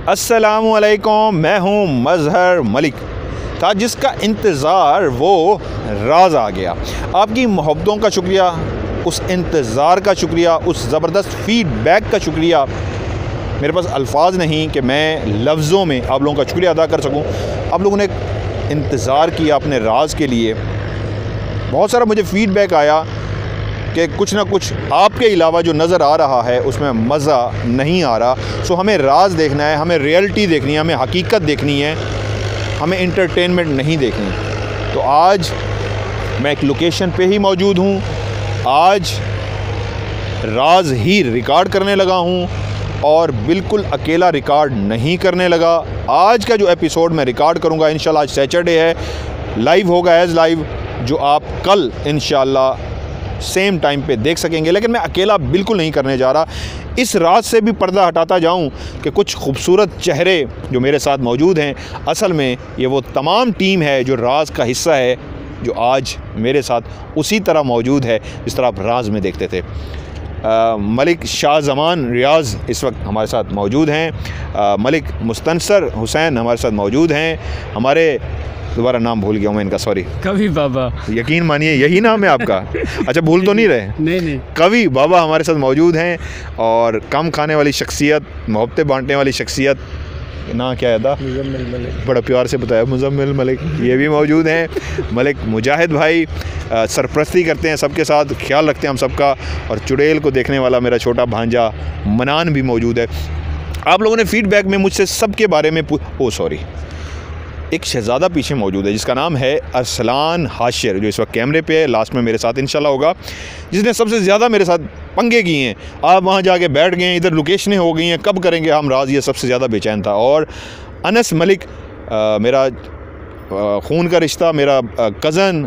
अस्सलामुअलैकुम, मैं हूँ मज़हर मलिक। था जिसका इंतज़ार वो राज आ गया। आपकी मोहब्बतों का शुक्रिया, उस इंतज़ार का शुक्रिया, उस ज़बरदस्त फ़ीडबैक का शुक्रिया। मेरे पास अल्फाज नहीं कि मैं लफ्ज़ों में आप लोगों का शुक्रिया अदा कर सकूं। आप लोगों ने इंतज़ार किया अपने राज के लिए। बहुत सारा मुझे फ़ीडबैक आया कि कुछ ना कुछ आपके अलावा जो नज़र आ रहा है उसमें मज़ा नहीं आ रहा। सो हमें राज देखना है, हमें रियलिटी देखनी है, हमें हकीकत देखनी है, हमें इंटरटेनमेंट नहीं देखनी। तो आज मैं एक लोकेशन पे ही मौजूद हूँ। आज राज ही रिकॉर्ड करने लगा हूँ और बिल्कुल अकेला रिकॉर्ड नहीं करने लगा। आज का जो एपिसोड मैं रिकॉर्ड करूँगा, इंशाल्लाह आज सैटरडे है, लाइव होगा एज़ लाइव, जो आप कल इंशाल्लाह सेम टाइम पे देख सकेंगे। लेकिन मैं अकेला बिल्कुल नहीं करने जा रहा। इस राज से भी पर्दा हटाता जाऊं कि कुछ खूबसूरत चेहरे जो मेरे साथ मौजूद हैं, असल में ये वो तमाम टीम है जो राज का हिस्सा है, जो आज मेरे साथ उसी तरह मौजूद है जिस तरह आप राज में देखते थे। मलिक शाहज़मान रियाज़ इस वक्त हमारे साथ मौजूद हैं। मलिक मुस्तनसर हुसैन हमारे साथ मौजूद हैं। हमारे दोबारा नाम भूल गया हूँ मैं इनका, सॉरी। कवि बाबा, यकीन मानिए यही नाम है आपका? अच्छा, भूल तो नहीं रहे? नहीं। कवि बाबा हमारे साथ मौजूद हैं। और कम खाने वाली शख्सियत, मोहब्बतें बांटने वाली शख्सियत, ना क्या था, मुज़म्मिल मलिक, बड़ा प्यार से बताया, मुज़म्मिल मलिक, ये भी मौजूद हैं। मलिक मुजाहिद भाई सरपरस्ती करते हैं, सबके साथ ख्याल रखते हैं हम सबका। और चुड़ैल को देखने वाला मेरा छोटा भांजा मनान भी मौजूद है। आप लोगों ने फ़ीडबैक में मुझसे सबके बारे में एक शहज़ादा पीछे मौजूद है जिसका नाम है अरसलान हाशिर, जो इस वक्त कैमरे पे है, लास्ट में मेरे साथ इंशाल्लाह होगा, जिसने सबसे ज़्यादा मेरे साथ पंगे किए हैं। आप वहाँ जाके बैठ गए हैं, इधर लोकेशनें हो गई हैं, कब करेंगे हम राज, ये सबसे ज़्यादा बेचैन था। और अनस मलिक, मेरा खून का रिश्ता, मेरा कज़न,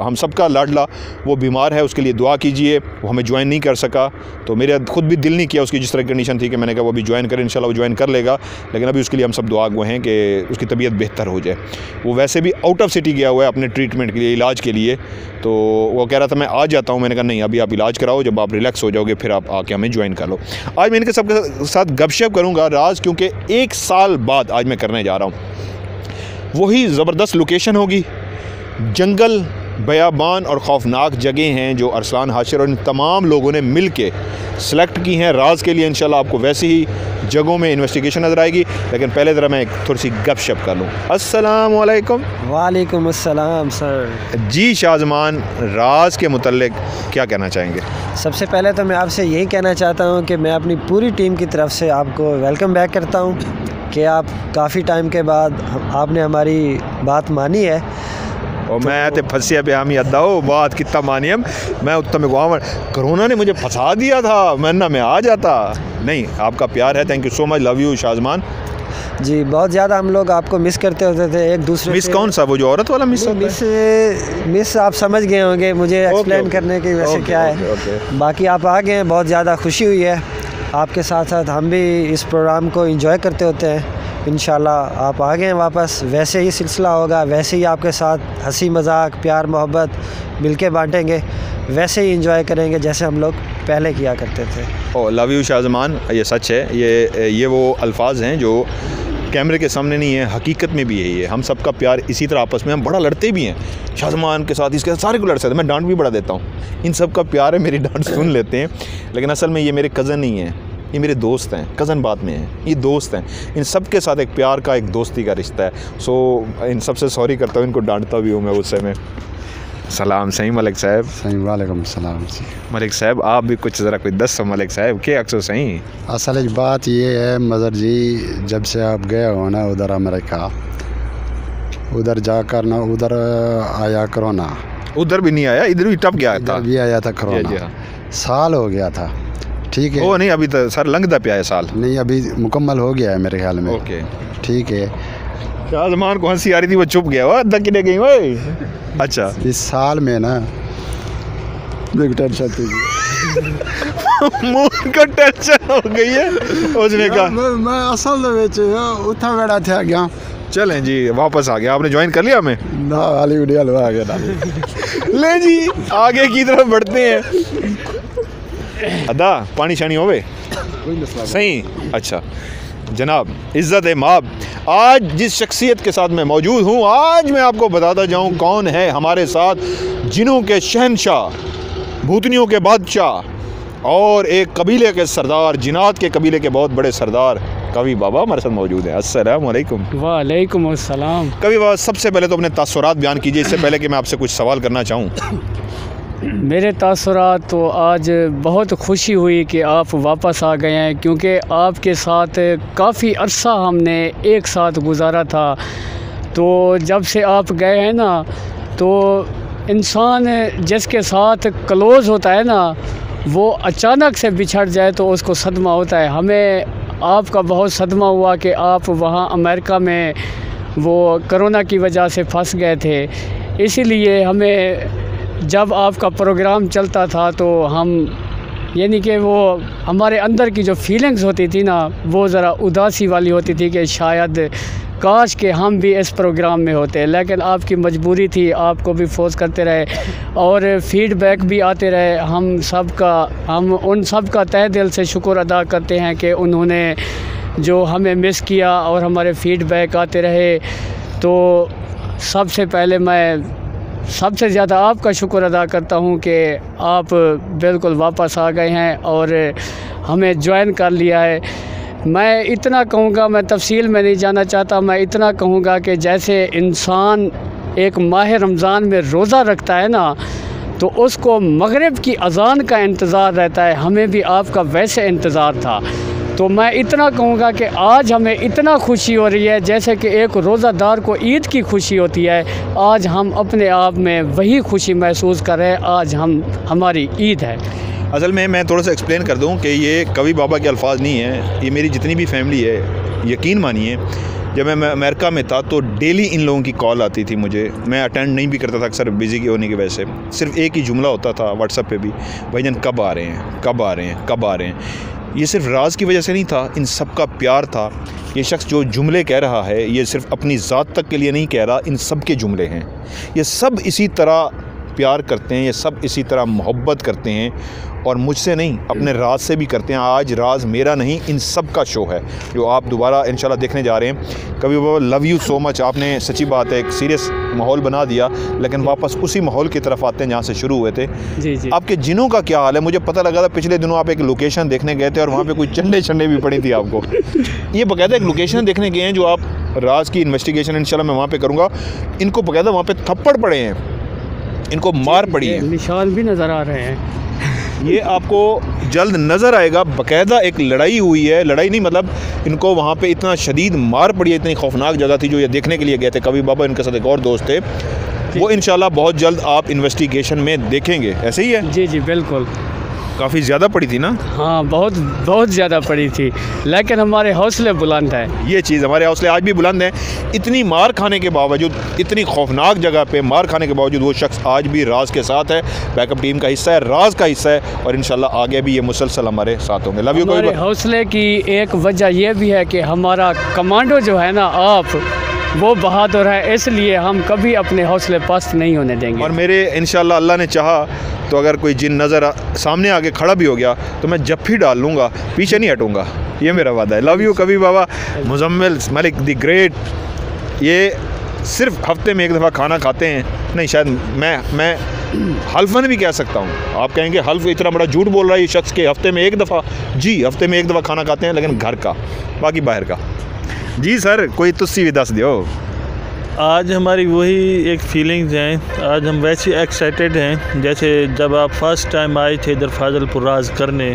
हम सब का लाडला, वो बीमार है, उसके लिए दुआ कीजिए। वो हमें ज्वाइन नहीं कर सका, तो मेरा खुद भी दिल नहीं किया उसकी, जिस तरह की कंडीशन थी कि मैंने कहा वो अभी ज्वाइन करें, इंशाल्लाह वो ज्वाइन कर लेगा। लेकिन अभी उसके लिए हम सब दुआ गो हैं कि उसकी तबीयत बेहतर हो जाए। वो वैसे भी आउट ऑफ सिटी गया हुआ है अपने ट्रीटमेंट के लिए, इलाज के लिए। तो वो कह रहा था मैं आ जाता हूँ। मैंने कहा नहीं, अभी आप इलाज कराओ, जब आप रिलैक्स हो जाओगे फिर आप आके हमें ज्वाइन कर लो। आज मैं इनके सबके साथ गपशप करूँगा राज, क्योंकि 1 साल बाद आज मैं करने जा रहा हूँ। वही ज़बरदस्त लोकेशन होगी, जंगल, बयाबान और ख़ौफनाक जगह हैं जो अरसलान हाशिर और इन तमाम लोगों ने मिल के सेलेक्ट की हैं राज के लिए। इंशाल्लाह आपको वैसी ही जगहों में इन्वेस्टिगेशन नज़र आएगी। लेकिन पहले ज़रा मैं थोड़ी सी गपशप कर लूँ। अस्सलामु अलैकुम। वालेकुम अस्सलाम सर। जी शाहज़मान, राज के मुतल्लिक क्या कहना चाहेंगे? सबसे पहले तो मैं आपसे यही कहना चाहता हूँ कि मैं अपनी पूरी टीम की तरफ से आपको वेलकम बैक करता हूँ कि आप काफ़ी टाइम के बाद आपने हमारी बात मानी है। और मैं तो फंसिया पे हम अदा हो बात कितना मानी हम, मैं उत्तम गुआवर, कोरोना ने मुझे फंसा दिया था, वरना मैं आ जाता। नहीं, आपका प्यार है, thank you so much, love you Shahzaman ji. बहुत ज़्यादा हम लोग आपको मिस करते होते थे एक दूसरे। मिस कौन सा, वो जो औरत वाला मिस होता है? मिस आप समझ गए होंगे, मुझे एक्सप्लेन करने की वैसे क्या है। बाकी आप आ गए हैं, बहुत ज़्यादा खुशी हुई है। आपके साथ साथ हम भी इस प्रोग्राम को एंजॉय करते होते हैं। इंशाल्लाह आप आ गए वापस, वैसे ही सिलसिला होगा, वैसे ही आपके साथ हंसी मजाक, प्यार मोहब्बत मिल के बाँटेंगे, वैसे ही एंजॉय करेंगे जैसे हम लोग पहले किया करते थे। ओ लव यू शाहज़मान, ये सच है। ये वो अल्फाज हैं जो कैमरे के सामने नहीं है, हकीकत में भी यही है। हम सबका प्यार इसी तरह आपस में, हम बड़ा लड़ते भी हैं शाहज़मान के साथ, इसके साथ सारे को लड़ सकते हैं, मैं डांट भी बड़ा देता हूँ। इन सब का प्यार है, मेरी डांट सुन लेते हैं। लेकिन असल में ये मेरे कज़न नहीं हैं, ये मेरे दोस्त हैं। कज़न बाद में हैं, ये दोस्त हैं। इन सब के साथ एक प्यार का, एक दोस्ती का रिश्ता है। सो इन सब से सॉरी करता हूँ, इनको डांटता भी हूँ मैं गुस्से में। सलाम सही मलिक साहब। सही, वालेकुम सलाम। मलिक साहब आप भी कुछ ज़रा कोई दस मलिक साहब के अक्सर सही। असल बात ये है मज़र जी, जब से आप गए हो ना उधर अमेरिका, उधर जाकर ना उधर आया कोरोना। उधर भी नहीं आया, इधर भी टप गया था। भी आया था कोरोना, साल हो गया था। ठीक है, ओ नहीं अभी तो सर लंघदा पे आया साल नहीं, अभी मुकम्मल हो गया है मेरे ख्याल में। ओके ठीक है। शाहज़मान को हंसी आ रही थी, वो चुप गया, वो धक्के गई वो। अच्छा, इस साल में ना टेंशन थी, मुंह को टेंशन हो गई है उसने कहा। मैं असल उठा बैठा था गया। चलें जी, वापस आ गया, आपने ज्वाइन कर लिया हमें ना, वाली वीडियो आ गया ना। ले जी आगे की तरफ बढ़ते हैं। अदा पानी शानी होवे सही। अच्छा जनाब, इज़्ज़त माब, आज जिस शख्सियत के साथ मैं मौजूद हूँ, आज मैं आपको बताता जाऊँ कौन है हमारे साथ। जिनों के शहनशाह, भूतनियों के बादशाह और एक कबीले के सरदार, जिनात के कबीले के बहुत बड़े सरदार कवि बाबा हमारे साथ मौजूद हैं। अस्सलाम वालेकुम। वालेकुम अस्सलाम। कवि बाबा, सबसे पहले तो अपने तासुरात बयान कीजिए, इससे पहले कि मैं आपसे कुछ सवाल करना चाहूँ। मेरे तासुरात तो आज बहुत खुशी हुई कि आप वापस आ गए हैं, क्योंकि आपके साथ काफ़ी अरसा हमने एक साथ गुजारा था। तो जब से आप गए हैं ना, तो इंसान जिसके साथ क्लोज़ होता है ना, वो अचानक से बिछड़ जाए तो उसको सदमा होता है। हमें आपका बहुत सदमा हुआ कि आप वहाँ अमेरिका में वो कोरोना की वजह से फंस गए थे। इसीलिए हमें जब आपका प्रोग्राम चलता था तो हम यानी कि वो हमारे अंदर की जो फीलिंग्स होती थी ना, वो ज़रा उदासी वाली होती थी कि शायद काश के हम भी इस प्रोग्राम में होते। लेकिन आपकी मजबूरी थी, आपको भी फोर्स करते रहे और फीडबैक भी आते रहे। हम उन सब का तहे दिल से शुक्र अदा करते हैं कि उन्होंने जो हमें मिस किया और हमारे फीडबैक आते रहे। तो सबसे पहले मैं सबसे ज़्यादा आपका शुक्र अदा करता हूँ कि आप बिल्कुल वापस आ गए हैं और हमें ज्वाइन कर लिया है। मैं इतना कहूँगा, मैं तफसील में नहीं जाना चाहता, मैं इतना कहूँगा कि जैसे इंसान एक माह रमज़ान में रोज़ा रखता है ना, तो उसको मगरिब की अज़ान का इंतज़ार रहता है, हमें भी आपका वैसे इंतज़ार था। तो मैं इतना कहूँगा कि आज हमें इतना खुशी हो रही है जैसे कि एक रोज़ादार को ईद की खुशी होती है। आज हम अपने आप में वही खुशी महसूस कर रहे हैं। आज हमारी ईद है। असल में मैं थोड़ा सा एक्सप्लेन कर दूं कि ये कवि बाबा के अल्फाज नहीं है, ये मेरी जितनी भी फैमिली है, यकीन मानिए जब मैं अमेरिका में था तो डेली इन लोगों की कॉल आती थी मुझे। मैं अटेंड नहीं भी करता था अक्सर बिज़ी के होने की वजह से। सिर्फ एक ही जुमला होता था व्हाट्सएप पे भी, भाईजान कब आ रहे हैं, कब आ रहे हैं, कब आ रहे हैं। ये सिर्फ राज की वजह से नहीं था, इन सब का प्यार था। ये शख्स जो जुमले कह रहा है, ये सिर्फ अपनी ज़ात तक के लिए नहीं कह रहा, इन सब के जुमले हैं। ये सब इसी तरह प्यार करते हैं, ये सब इसी तरह मोहब्बत करते हैं और मुझसे नहीं, अपने राज से भी करते हैं। आज राज मेरा नहीं, इन सब का शो है जो आप दोबारा इंशाल्लाह देखने जा रहे हैं। कभी बाबा, लव यू सो मच। आपने सच्ची बात है एक सीरियस माहौल बना दिया, लेकिन वापस उसी माहौल की तरफ आते हैं जहाँ से शुरू हुए थे। जी जी। आपके जिनों का क्या हाल है? मुझे पता लगा था पिछले दिनों आप एक लोकेशन देखने गए थे और वहाँ पे कोई चंडे भी पड़ी थी आपको। ये बकायदा एक लोकेशन देखने गए हैं जो आप राज की इन्वेस्टिगेशन इंशाल्लाह मैं वहाँ पे करूँगा। इनको बकायदा वहाँ पे थप्पड़ पड़े हैं, इनको मार पड़ी है, निशान भी नज़र आ रहे हैं। ये आपको जल्द नज़र आएगा। बाकायदा एक लड़ाई हुई है, लड़ाई नहीं मतलब इनको वहाँ पे इतना शदीद मार पड़ी है। इतनी खौफनाक जगह थी जो ये देखने के लिए गए थे कवि बाबा, इनके साथ एक और दोस्त थे। वो इंशाल्लाह बहुत जल्द आप इन्वेस्टिगेशन में देखेंगे। ऐसे ही है? जी जी बिल्कुल। काफ़ी ज़्यादा पड़ी थी ना? हाँ, बहुत ज़्यादा पड़ी थी, लेकिन हमारे हौसले बुलंद हैं। ये चीज़, हमारे हौसले आज भी बुलंद हैं। इतनी मार खाने के बावजूद, इतनी खौफनाक जगह पे मार खाने के बावजूद वो शख्स आज भी राज के साथ है, बैकअप टीम का हिस्सा है, राज का हिस्सा है और इंशाल्लाह आगे भी ये मुसलसल हमारे साथ होंगे। Love you. हमारे हौसले की एक वजह यह भी है कि हमारा कमांडो जो है ना, आप वो बहादुर है, इसलिए हम कभी अपने हौसले पस्त नहीं होने देंगे। और मेरे इंशाल्लाह अल्लाह ने चाहा तो अगर कोई जिन नज़र सामने आके खड़ा भी हो गया तो मैं जफ्फी डाल लूँगा, पीछे नहीं हटूँगा, ये मेरा वादा है। लव यू कवि बाबा। मुजम्मिल मलिक द ग्रेट, ये सिर्फ हफ्ते में एक दफ़ा खाना खाते हैं, नहीं शायद मैं हल्फन भी कह सकता हूँ। आप कहेंगे हल्फ इतना बड़ा झूठ बोल रहा है ये शख्स के हफ्ते में एक दफ़ा। जी, हफ्ते में एक दफ़ा खाना खाते हैं, लेकिन घर का, बाकी बाहर का। जी सर, कोई तुस्सी भी दस दियो। आज हमारी वही एक फीलिंग्स हैं। आज हम वैसे एक्साइटेड हैं जैसे जब आप फर्स्ट टाइम आए थे इधर फाजलपुर राज करने,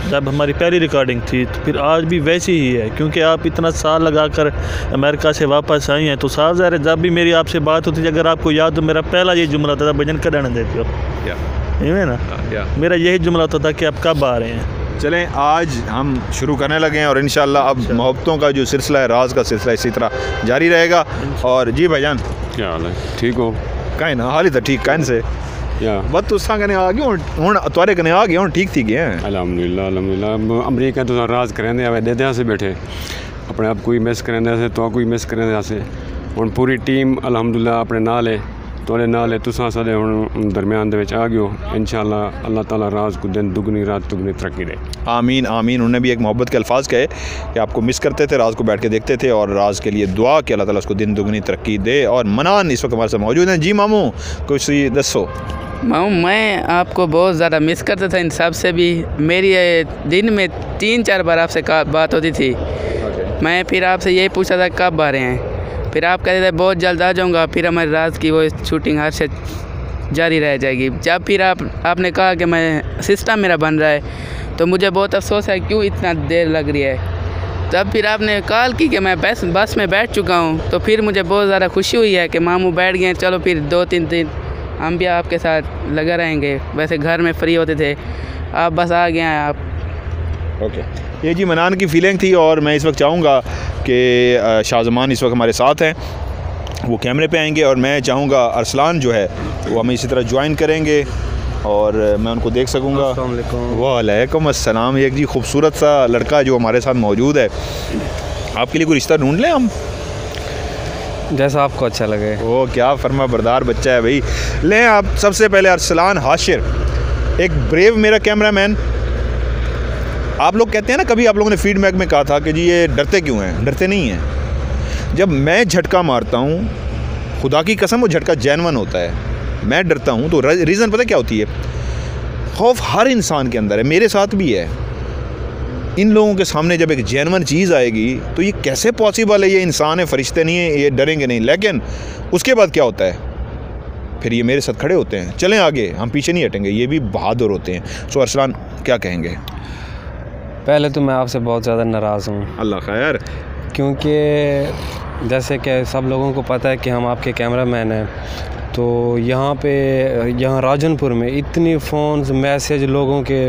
जब हमारी पहली रिकॉर्डिंग थी। तो फिर आज भी वैसी ही है, क्योंकि आप इतना साल लगाकर अमेरिका से वापस आई हैं। तो साफ ज़ाहिर है जब भी मेरी आपसे बात होती थी, अगर आपको याद हो, मेरा पहला ये जुमला था, भजन कर रहने देते हो, है ना? मेरा यही जुमला होता था कि आप कब आ रहे हैं। चलें, आज हम शुरू करने लगे हैं और इंशाल्लाह अब मोहब्बतों का जो सिलसिला है, राज का सिलसिला इसी तरह जारी रहेगा। और जी भाईजान, क्या हाल है? ठीक हो? कहीं ना हाल ही तो ठीक कहन से बस तुसा कने आ गए हूँ तुआरे कने आ गए हूँ ठीक थी गए हैं। अल्हम्दुलिल्लाह अमरीका तो राज करेंदे आवे दे से बैठे अपने आप कोई मिस करेंदे से तो कोई मिस करेंदे से हुण पूरी टीम अल्हम्दुलिल्लाह अपने नाल है, ਤੁਹਾਡੇ ਨਾਲ ਹੈ ਤੁਸੀਂ ਸਾਡੇ ਹੁਣ ਦਰਮਿਆਨ ਦੇ ਵਿੱਚ ਆ ਗਏ ਹੋ इंशाअल्लाह अल्लाह ताला राज को दिन दुगनी रात दुगनी तरक्की दे। आमीन आमीन। उन्होंने भी एक मोहब्बत के अल्फाज कहे कि आपको मिस करते थे, राज को बैठ के देखते थे और राज के लिए दुआ कि अल्लाह ताला उसको दिन दुगनी तरक्की दे। और मनान इस वक्त हमारे साथ मौजूद हैं। जी मामू कुछ दसो। मामू मैं आपको बहुत ज़्यादा मिस करता था, इन सब से भी मेरी दिन में 3-4 बार आपसे बात होती थी। मैं फिर आपसे यही पूछा था कब आ रहे हैं, फिर आप कहते थे बहुत जल्द आ जाऊँगा, फिर हमारे राज की वो शूटिंग हर से जारी रह जाएगी। जब फिर आपने कहा कि मैं सिस्टम मेरा बन रहा है तो मुझे बहुत अफसोस है क्यों इतना देर लग रही है। तब फिर आपने कॉल की कि मैं बस में बैठ चुका हूँ, तो फिर मुझे बहुत ज़्यादा खुशी हुई है कि मामू बैठ गए, चलो फिर 2-3 दिन हम भी आपके साथ लगा रहेंगे। वैसे घर में फ्री होते थे, आप बस आ गए हैं आप। ओके, ये जी मनान की फ़ीलिंग थी। और मैं इस वक्त चाहूँगा कि शाहज़मान इस वक्त हमारे साथ हैं, वो कैमरे पे आएंगे और मैं चाहूँगा अरसलान जो है वो हमें इसी तरह ज्वाइन करेंगे और मैं उनको देख सकूँगा। वालेकुम अस्सलाम। एक जी खूबसूरत सा लड़का जो हमारे साथ मौजूद है, आपके लिए कोई रिश्ता ढूंढ लें हम? जैसा आपको अच्छा लगे। वो क्या फरमा बरदार बच्चा है भाई। लें आप सबसे पहले अरसलान हाशिर, एक ब्रेव मेरा कैमरामैन। आप लोग कहते हैं ना, कभी आप लोगों ने फीडबैक में कहा था कि जी ये डरते क्यों हैं? डरते नहीं हैं। जब मैं झटका मारता हूँ, खुदा की कसम वो झटका जेन्युइन होता है। मैं डरता हूँ तो रीज़न पता क्या होती है? खौफ हर इंसान के अंदर है, मेरे साथ भी है। इन लोगों के सामने जब एक जेन्युइन चीज़ आएगी तो ये कैसे पॉसिबल है? ये इंसान है, फरिश्ते नहीं है, ये डरेंगे नहीं। लेकिन उसके बाद क्या होता है? फिर ये मेरे साथ खड़े होते हैं, चलें आगे, हम पीछे नहीं हटेंगे। ये भी बहादुर होते हैं। सो अरसलान क्या कहेंगे? पहले तो मैं आपसे बहुत ज़्यादा नाराज़ हूँ। अल्लाह खैर। क्योंकि जैसे कि सब लोगों को पता है कि हम आपके कैमरामैन हैं, तो यहाँ राजनपुर में इतनी फ़ोन्स मैसेज लोगों के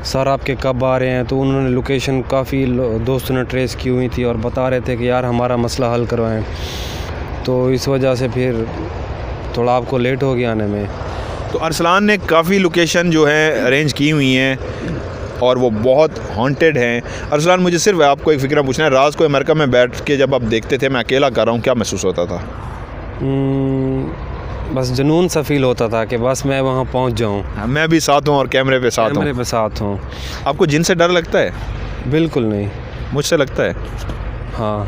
सर आपके कब आ रहे हैं, तो उन्होंने लोकेशन काफ़ी दोस्तों ने ट्रेस की हुई थी और बता रहे थे कि यार हमारा मसला हल करवाएं। तो इस वजह से फिर थोड़ा आपको लेट हो गया आने में। तो अरसलान ने काफ़ी लोकेशन जो है अरेंज की हुई हैं और वो बहुत हॉन्टेड हैं। अरसलान मुझे सिर्फ आपको एक फ़िक्र पूछना है, राज को अमेरिका में बैठ के जब आप देखते थे मैं अकेला कर रहा हूँ, क्या महसूस होता था? बस जुनून सा फील होता था कि बस मैं वहाँ पहुँच जाऊँ। मैं भी साथ हूँ और कैमरे पे साथ हूँ। आपको जिन से डर लगता है? बिल्कुल नहीं। मुझसे लगता है? हाँ।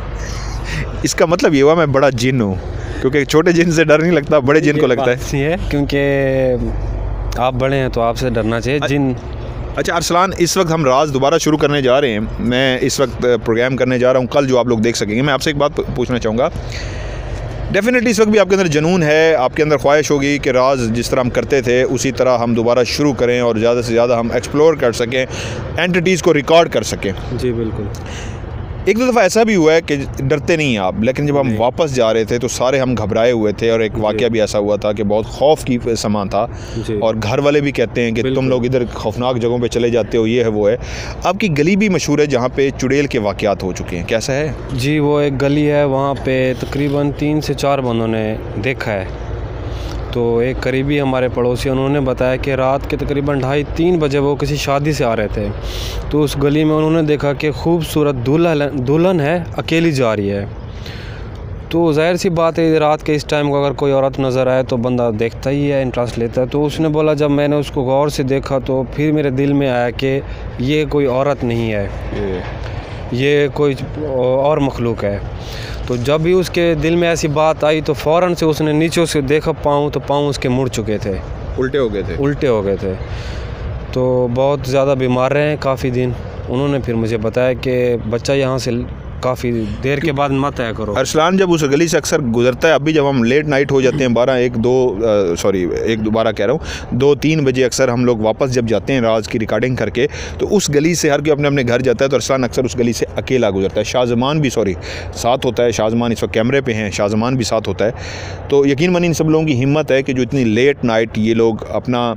इसका मतलब ये हुआ मैं बड़ा जिन हूँ, क्योंकि छोटे जिन से डर नहीं लगता, बड़े जिन को लगता है। क्योंकि आप बड़े हैं तो आपसे डरना चाहिए जिन। अच्छा अरसलान, इस वक्त हम राज दोबारा शुरू करने जा रहे हैं। मैं इस वक्त प्रोग्राम करने जा रहा हूँ कल, जो आप लोग देख सकेंगे। मैं आपसे एक बात पूछना चाहूँगा। डेफिनेटली इस वक्त भी आपके अंदर जुनून है, आपके अंदर ख्वाहिश होगी कि राज जिस तरह हम करते थे उसी तरह हम दोबारा शुरू करें और ज़्यादा से ज़्यादा हम एक्सप्लोर कर सकें, एंटिटीज़ को रिकॉर्ड कर सकें। जी बिल्कुल। एक दो दफ़ा ऐसा भी हुआ है कि डरते नहीं आप, लेकिन जब हम वापस जा रहे थे तो सारे हम घबराए हुए थे और एक वाक़या भी ऐसा हुआ था कि बहुत खौफ की समा था। और घर वाले भी कहते हैं कि तुम लोग इधर खौफनाक जगहों पे चले जाते हो, ये है वो है। आपकी गली भी मशहूर है जहाँ पे चुड़ैल के वाक़यात हो चुके हैं, कैसा है? जी वो एक गली है, वहाँ पे तकरीबन 3 से 4 बंदों ने देखा है। तो एक करीबी हमारे पड़ोसी उन्होंने बताया कि रात के तकरीबन 2:30-3 बजे वो किसी शादी से आ रहे थे, तो उस गली में उन्होंने देखा कि खूबसूरत दुल्हन है, अकेली जा रही है। तो जाहिर सी बात है रात के इस टाइम को अगर कोई औरत नज़र आए तो बंदा देखता ही है, इंटरेस्ट लेता है। तो उसने बोला जब मैंने उसको गौर से देखा तो फिर मेरे दिल में आया कि ये कोई औरत नहीं है, ये कोई और मखलूक है। तो जब भी उसके दिल में ऐसी बात आई तो फ़ौरन से उसने नीचे से देखा पाँव, तो पाँव उसके मुड़ चुके थे, उल्टे हो गए थे। तो बहुत ज़्यादा बीमार रहे हैं काफ़ी दिन। उन्होंने फिर मुझे बताया कि बच्चा यहाँ से काफ़ी देर के बाद मत आया करो। अरसलान जब उस गली से अक्सर गुजरता है, अभी जब हम लेट नाइट हो जाते हैं 2-3 बजे अक्सर हम लोग वापस जब जाते हैं राज की रिकॉर्डिंग करके, तो उस गली से हर कोई अपने अपने घर जाता है। तो अरसलान अक्सर उस गली से अकेला गुजरता है। शाहज़मान भी साथ होता है, शाहज़मान इस वक्त कैमरे पे हैं, शाहज़मान भी साथ होता है। तो यकीन मानिए इन सब लोगों की हिम्मत है कि जो इतनी लेट नाइट ये लोग अपना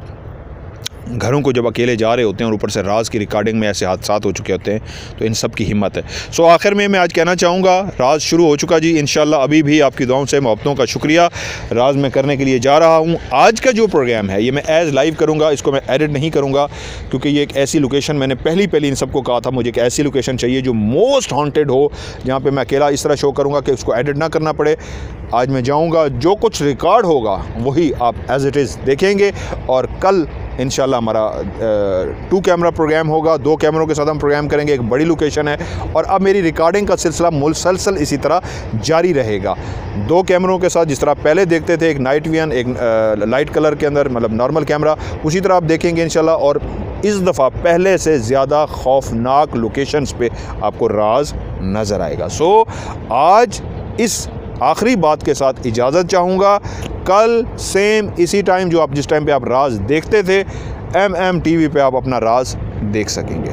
घरों को जब अकेले जा रहे होते हैं और ऊपर से राज की रिकॉर्डिंग में ऐसे हादसात हो चुके होते हैं, तो इन सब की हिम्मत है। सो आखिर में मैं आज कहना चाहूँगा, राज शुरू हो चुका जी, इंशाल्लाह अभी भी आपकी दुआओं से मोहब्बतों का शुक्रिया। राज मैं करने के लिए जा रहा हूँ। आज का जो प्रोग्राम है ये मैं एज़ लाइव करूँगा, इसको मैं एडिट नहीं करूँगा, क्योंकि ये एक ऐसी लोकेशन, मैंने पहली इन सबको कहा था मुझे एक ऐसी लोकेशन चाहिए जो मोस्ट हॉन्टेड हो, जहाँ पर मैं अकेला इस तरह शो करूँगा कि उसको एडिट ना करना पड़े। आज मैं जाऊंगा, जो कुछ रिकॉर्ड होगा वही आप एज इट इज़ देखेंगे। और कल इंशाल्लाह हमारा 2 कैमरा प्रोग्राम होगा, 2 कैमरों के साथ हम प्रोग्राम करेंगे। एक बड़ी लोकेशन है और अब मेरी रिकॉर्डिंग का सिलसिला मुसलसल इसी तरह जारी रहेगा। 2 कैमरों के साथ, जिस तरह पहले देखते थे, एक नाइट विजन, एक लाइट कलर के अंदर मतलब नॉर्मल कैमरा, उसी तरह आप देखेंगे इंशाल्लाह। और इस दफ़ा पहले से ज़्यादा खौफनाक लोकेशंस पे आपको राज नज़र आएगा। सो आज इस आखिरी बात के साथ इजाज़त चाहूँगा। कल सेम इसी टाइम, जो आप जिस टाइम पे आप राज देखते थे, MM TV पे आप अपना राज देख सकेंगे।